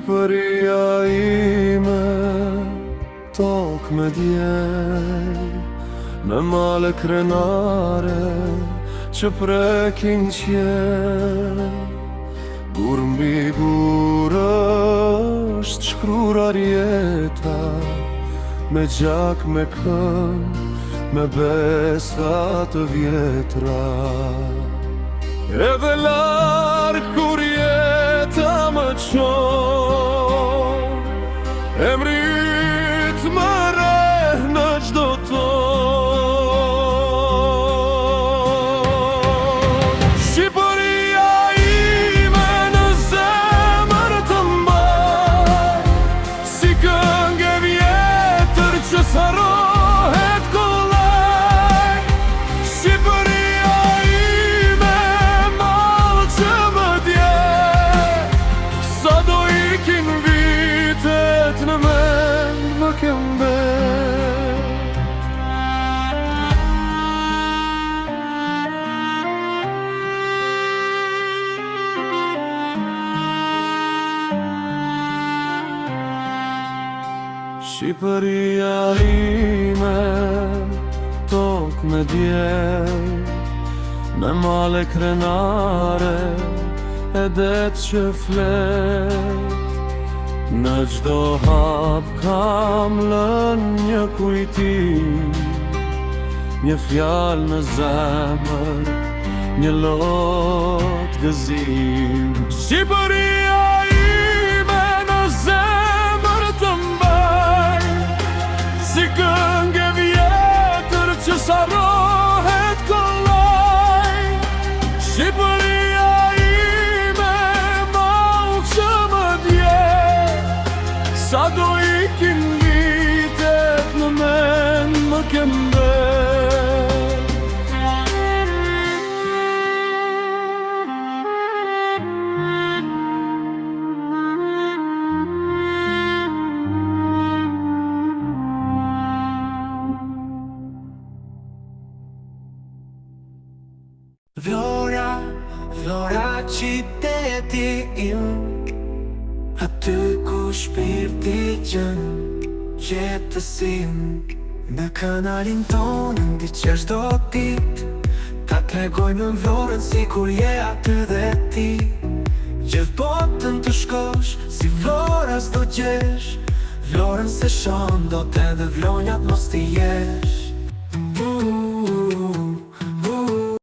Shqipëria ime, tokë me djel, me male krenare që prekin qel. Gur mbi gur është shkruar jeta, me gjak, me kënd, me besa të vjetra. Edhe larg kur jeta më çon, emrit më reh në çdo ton. Shqipëria ime në zemër të mbaj, si këngë e vjetër që sarohet kollaj. Shqipëria ime, mall që më dje, sa do ikin vitet në mend më ke mbet. Shqipëria ime, tokë me djel, me male krenare, e det që flet. Në çdo hap kam lën një kujtim, një fjalë në zemër, një lot gëzim. Shqipëria ime në zemër të mbaj, si këngë e vjetër që sarohet kollaj. Shqipëria ime, mall që më dje, sa do ikin vitet në mend më ke mbet. Vlora, Vlora qyteti im, aty ku shpirti gjën qetësim. Në kanalin tonë ndiqe çdo dit, ta tregojmë në Vlorën si kur je aty dhe ti. Gjithë botën të shkosh, si Vlora s'do gjesh, Vlorën se shon do t'edhe vlonjat mos t'i jesh.